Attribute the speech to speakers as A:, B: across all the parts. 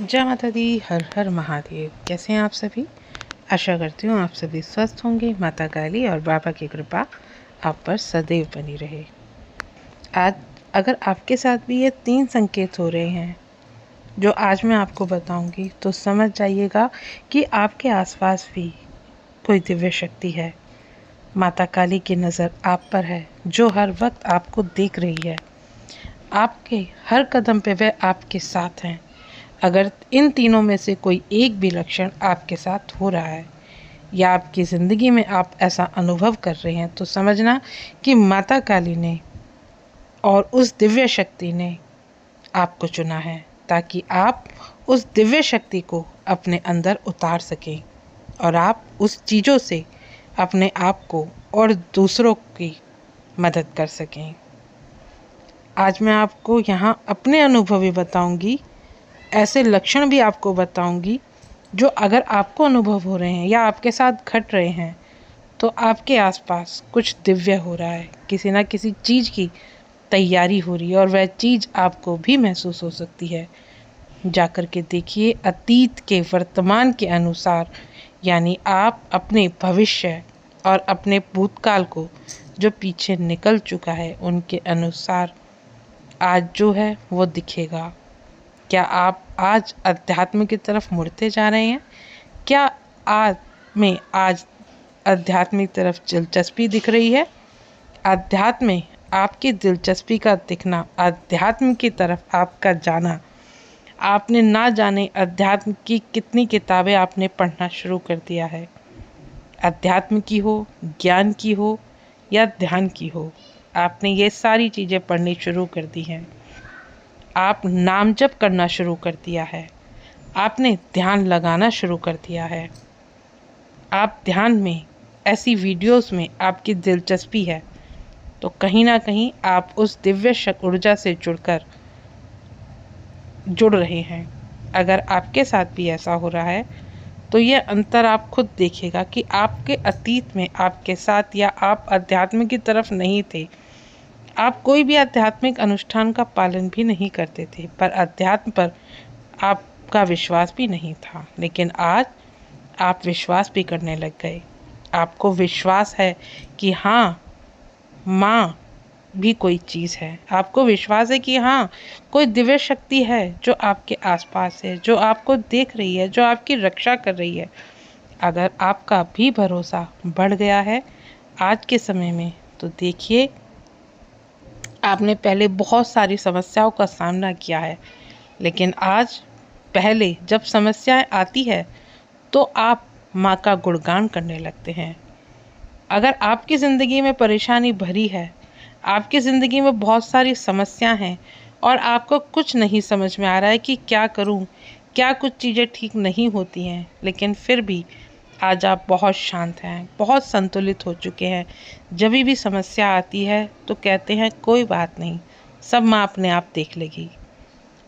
A: जय माता दी। हर हर महादेव। कैसे हैं आप सभी? आशा करती हूँ आप सभी स्वस्थ होंगे। माता काली और बाबा की कृपा आप पर सदैव बनी रहे। आज अगर आपके साथ भी ये 3 संकेत हो रहे हैं जो आज मैं आपको बताऊंगी, तो समझ जाइएगा कि आपके आसपास भी कोई दिव्य शक्ति है। माता काली की नज़र आप पर है, जो हर वक्त आपको देख रही है। आपके हर कदम पे वह आपके साथ हैं। अगर इन तीनों में से कोई एक भी लक्षण आपके साथ हो रहा है या आपकी ज़िंदगी में आप ऐसा अनुभव कर रहे हैं, तो समझना कि माता काली ने और उस दिव्य शक्ति ने आपको चुना है, ताकि आप उस दिव्य शक्ति को अपने अंदर उतार सकें और आप उस चीज़ों से अपने आप को और दूसरों की मदद कर सकें। आज मैं आपको यहाँ अपने अनुभव भी बताऊँगी, ऐसे लक्षण भी आपको बताऊंगी जो अगर आपको अनुभव हो रहे हैं या आपके साथ घट रहे हैं, तो आपके आसपास कुछ दिव्य हो रहा है। किसी ना किसी चीज़ की तैयारी हो रही है और वह चीज़ आपको भी महसूस हो सकती है। जाकर के देखिए अतीत के वर्तमान के अनुसार, यानी आप अपने भविष्य और अपने भूतकाल को जो पीछे निकल चुका है उनके अनुसार आज जो है वो दिखेगा। क्या आप आज अध्यात्म की तरफ मुड़ते जा रहे हैं? क्या आज आध्यात्मिक तरफ दिलचस्पी दिख रही है? अध्यात्म में आपकी दिलचस्पी का दिखना, अध्यात्म की तरफ आपका जाना, आपने ना जाने अध्यात्म की कितनी किताबें आपने पढ़ना शुरू कर दिया है। अध्यात्म की हो, ज्ञान की हो या ध्यान की हो, आपने ये सारी चीज़ें पढ़नी शुरू कर दी हैं। आप नाम जप करना शुरू कर दिया है। आपने ध्यान लगाना शुरू कर दिया है। आप ध्यान में, ऐसी वीडियोस में आपकी दिलचस्पी है, तो कहीं ना कहीं आप उस दिव्य ऊर्जा से जुड़ रहे हैं। अगर आपके साथ भी ऐसा हो रहा है, तो ये अंतर आप खुद देखिएगा कि आपके अतीत में आपके साथ या आप अध्यात्म की तरफ नहीं थे। आप कोई भी आध्यात्मिक अनुष्ठान का पालन भी नहीं करते थे, पर अध्यात्म पर आपका विश्वास भी नहीं था। लेकिन आज आप विश्वास भी करने लग गए। आपको विश्वास है कि हाँ, माँ भी कोई चीज़ है। आपको विश्वास है कि हाँ, कोई दिव्य शक्ति है जो आपके आसपास है, जो आपको देख रही है, जो आपकी रक्षा कर रही है। अगर आपका भी भरोसा बढ़ गया है आज के समय में, तो देखिए आपने पहले बहुत सारी समस्याओं का सामना किया है, लेकिन आज पहले जब समस्याएं आती है तो आप माँ का गुणगान करने लगते हैं। अगर आपकी ज़िंदगी में परेशानी भरी है, आपकी ज़िंदगी में बहुत सारी समस्याएं हैं और आपको कुछ नहीं समझ में आ रहा है कि क्या करूं, क्या कुछ चीज़ें ठीक नहीं होती हैं, लेकिन फिर भी आज आप बहुत शांत हैं, बहुत संतुलित हो चुके हैं। जब भी समस्या आती है तो कहते हैं कोई बात नहीं, सब माँ अपने आप देख लेगी।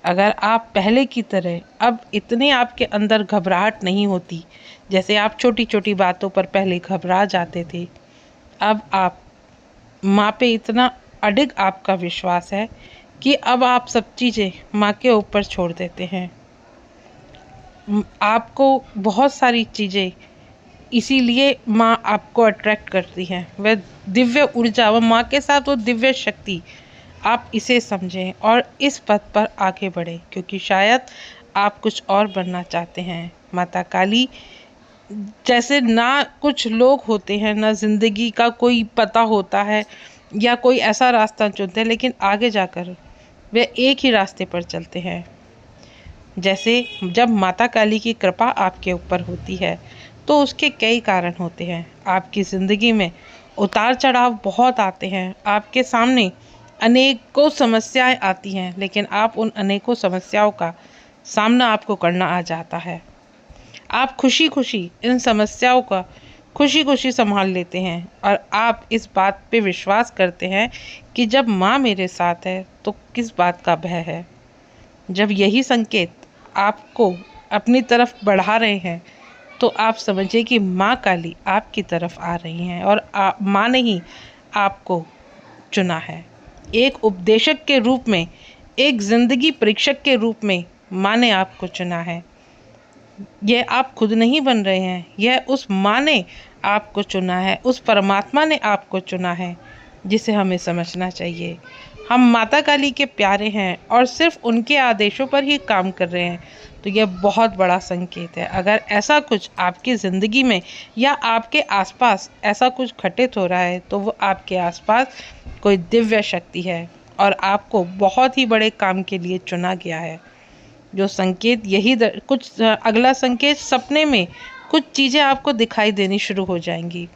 A: अगर आप पहले की तरह अब इतने आपके अंदर घबराहट नहीं होती, जैसे आप छोटी छोटी बातों पर पहले घबरा जाते थे, अब आप माँ पे इतना अडिग आपका विश्वास है कि अब आप सब चीज़ें माँ के ऊपर छोड़ देते हैं। आपको बहुत सारी चीज़ें इसीलिए माँ आपको अट्रैक्ट करती है, वह दिव्य ऊर्जा, वह माँ के साथ वो दिव्य शक्ति। आप इसे समझें और इस पथ पर आगे बढ़ें, क्योंकि शायद आप कुछ और बनना चाहते हैं। माता काली जैसे ना कुछ लोग होते हैं, ना ज़िंदगी का कोई पता होता है या कोई ऐसा रास्ता चुनते हैं, लेकिन आगे जाकर वे एक ही रास्ते पर चलते हैं। जैसे जब माता काली की कृपा आपके ऊपर होती है तो उसके कई कारण होते हैं। आपकी ज़िंदगी में उतार चढ़ाव बहुत आते हैं, आपके सामने अनेकों समस्याएं आती हैं, लेकिन आप उन अनेकों समस्याओं का सामना आपको करना आ जाता है। आप खुशी खुशी इन समस्याओं का खुशी खुशी संभाल लेते हैं और आप इस बात पे विश्वास करते हैं कि जब माँ मेरे साथ है तो किस बात का भय है। जब यही संकेत आपको अपनी तरफ बढ़ा रहे हैं, तो आप समझिए कि माँ काली आपकी तरफ आ रही हैं और माँ ने ही आपको चुना है। एक उपदेशक के रूप में, एक ज़िंदगी परीक्षक के रूप में माँ ने आपको चुना है। यह आप खुद नहीं बन रहे हैं, यह उस माँ ने आपको चुना है, उस परमात्मा ने आपको चुना है, जिसे हमें समझना चाहिए। हम माता काली के प्यारे हैं और सिर्फ उनके आदेशों पर ही काम कर रहे हैं, तो यह बहुत बड़ा संकेत है। अगर ऐसा कुछ आपकी ज़िंदगी में या आपके आसपास ऐसा कुछ घटित हो रहा है, तो वो आपके आसपास कोई दिव्य शक्ति है और आपको बहुत ही बड़े काम के लिए चुना गया है। जो संकेत अगला संकेत, सपने में कुछ चीज़ें आपको दिखाई देनी शुरू हो जाएंगी।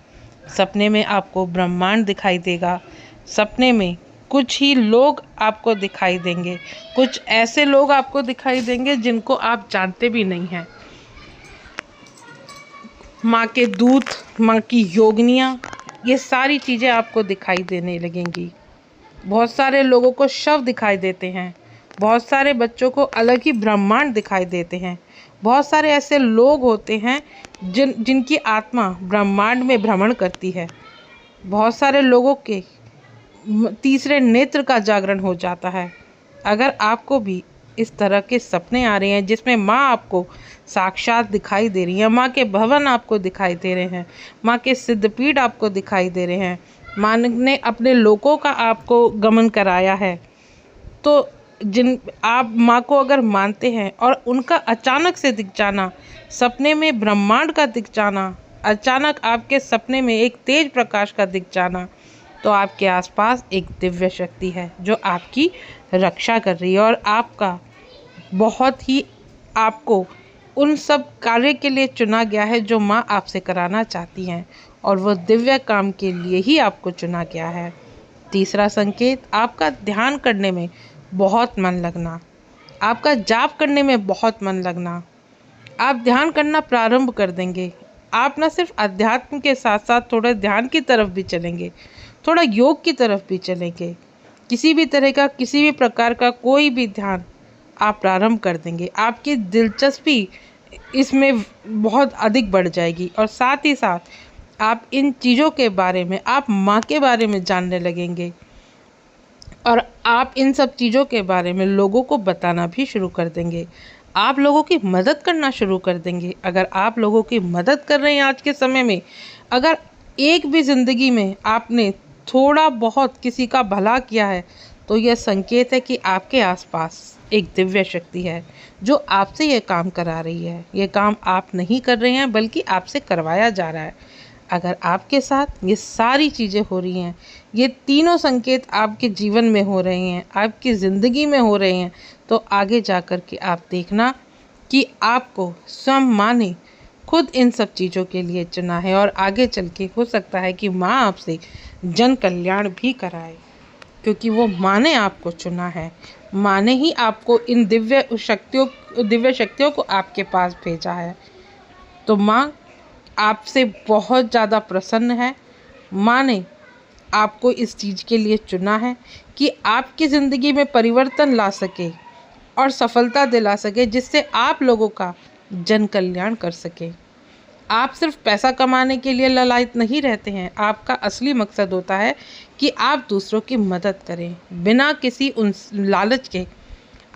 A: सपने में आपको ब्रह्मांड दिखाई देगा। सपने में कुछ ही लोग आपको दिखाई देंगे, कुछ ऐसे लोग आपको दिखाई देंगे जिनको आप जानते भी नहीं हैं। माँ के दूत, माँ की योगिनियाँ, ये सारी चीज़ें आपको दिखाई देने लगेंगी। बहुत सारे लोगों को शव दिखाई देते हैं, बहुत सारे बच्चों को अलग ही ब्रह्मांड दिखाई देते हैं। बहुत सारे ऐसे लोग होते हैं जिनकी आत्मा ब्रह्मांड में भ्रमण करती है। बहुत सारे लोगों के तीसरे नेत्र का जागरण हो जाता है। अगर आपको भी इस तरह के सपने आ रहे हैं जिसमें माँ आपको साक्षात दिखाई दे रही है, माँ के भवन आपको दिखाई दे रहे हैं, माँ के सिद्धपीठ आपको दिखाई दे रहे हैं, माँ ने अपने लोकों का आपको गमन कराया है, तो आप माँ को अगर मानते हैं और उनका अचानक से दिख जाना, सपने में ब्रह्मांड का दिख जाना, अचानक आपके सपने में एक तेज प्रकाश का दिख जाना, तो आपके आसपास एक दिव्य शक्ति है जो आपकी रक्षा कर रही है और आपको उन सब कार्य के लिए चुना गया है जो माँ आपसे कराना चाहती हैं, और वो दिव्य काम के लिए ही आपको चुना गया है। तीसरा संकेत, आपका ध्यान करने में बहुत मन लगना, आपका जाप करने में बहुत मन लगना। आप ध्यान करना प्रारंभ कर देंगे। आप न सिर्फ अध्यात्म के साथ साथ थोड़ा ध्यान की तरफ भी चलेंगे, थोड़ा योग की तरफ भी चलेंगे। किसी भी तरह का, किसी भी प्रकार का कोई भी ध्यान आप प्रारंभ कर देंगे। आपकी दिलचस्पी इसमें बहुत अधिक बढ़ जाएगी और साथ ही साथ आप इन चीज़ों के बारे में, आप माँ के बारे में जानने लगेंगे और आप इन सब चीज़ों के बारे में लोगों को बताना भी शुरू कर देंगे। आप लोगों की मदद करना शुरू कर देंगे। अगर आप लोगों की मदद कर रहे हैं आज के समय में, अगर एक भी ज़िंदगी में आपने थोड़ा बहुत किसी का भला किया है, तो यह संकेत है कि आपके आसपास एक दिव्य शक्ति है जो आपसे यह काम करा रही है। यह काम आप नहीं कर रहे हैं बल्कि आपसे करवाया जा रहा है। अगर आपके साथ ये सारी चीज़ें हो रही हैं, ये तीनों संकेत आपके जीवन में हो रहे हैं, आपकी ज़िंदगी में हो रहे हैं, तो आगे जा कर के आप देखना कि आपको स्वयं माँ ने खुद इन सब चीज़ों के लिए चुना है और आगे चल के हो सकता है कि माँ आपसे जन कल्याण भी कराए, क्योंकि वो माँ ने आपको चुना है। माँ ने ही आपको इन दिव्य शक्तियों को आपके पास भेजा है। तो माँ आपसे बहुत ज़्यादा प्रसन्न है। माँ ने आपको इस चीज़ के लिए चुना है कि आपकी ज़िंदगी में परिवर्तन ला सके और सफलता दिला सके, जिससे आप लोगों का जन कल्याण कर सके। आप सिर्फ पैसा कमाने के लिए ललायत नहीं रहते हैं। आपका असली मकसद होता है कि आप दूसरों की मदद करें बिना किसी उन लालच के।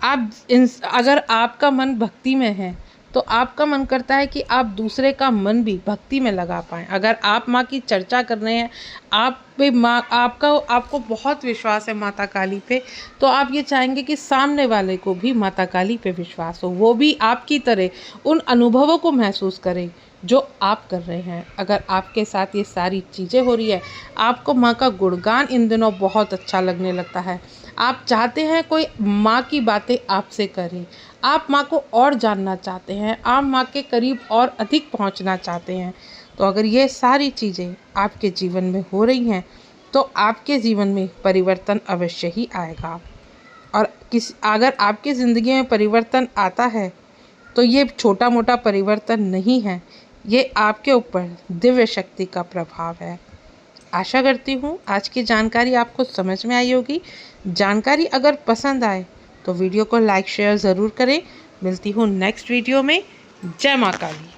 A: अगर आपका मन भक्ति में है तो आपका मन करता है कि आप दूसरे का मन भी भक्ति में लगा पाएँ। अगर आप माँ की चर्चा कर रहे हैं, आपको बहुत विश्वास है माता काली पे, तो आप ये चाहेंगे कि सामने वाले को भी माता काली पे विश्वास हो, वो भी आपकी तरह उन अनुभवों को महसूस करे जो आप कर रहे हैं। अगर आपके साथ ये सारी चीज़ें हो रही है, आपको माँ का गुणगान इन दिनों बहुत अच्छा लगने लगता है, आप चाहते हैं कोई माँ की बातें आपसे करे, आप माँ को और जानना चाहते हैं, आप माँ के करीब और अधिक पहुँचना चाहते हैं, तो अगर ये सारी चीज़ें आपके जीवन में हो रही हैं, तो आपके जीवन में परिवर्तन अवश्य ही आएगा। और अगर आपकी ज़िंदगी में परिवर्तन आता है, तो ये छोटा मोटा परिवर्तन नहीं है, ये आपके ऊपर दिव्य शक्ति का प्रभाव है। आशा करती हूँ आज की जानकारी आपको समझ में आई होगी। जानकारी अगर पसंद आए तो वीडियो को लाइक शेयर ज़रूर करें। मिलती हूँ नेक्स्ट वीडियो में। जय माँ काली।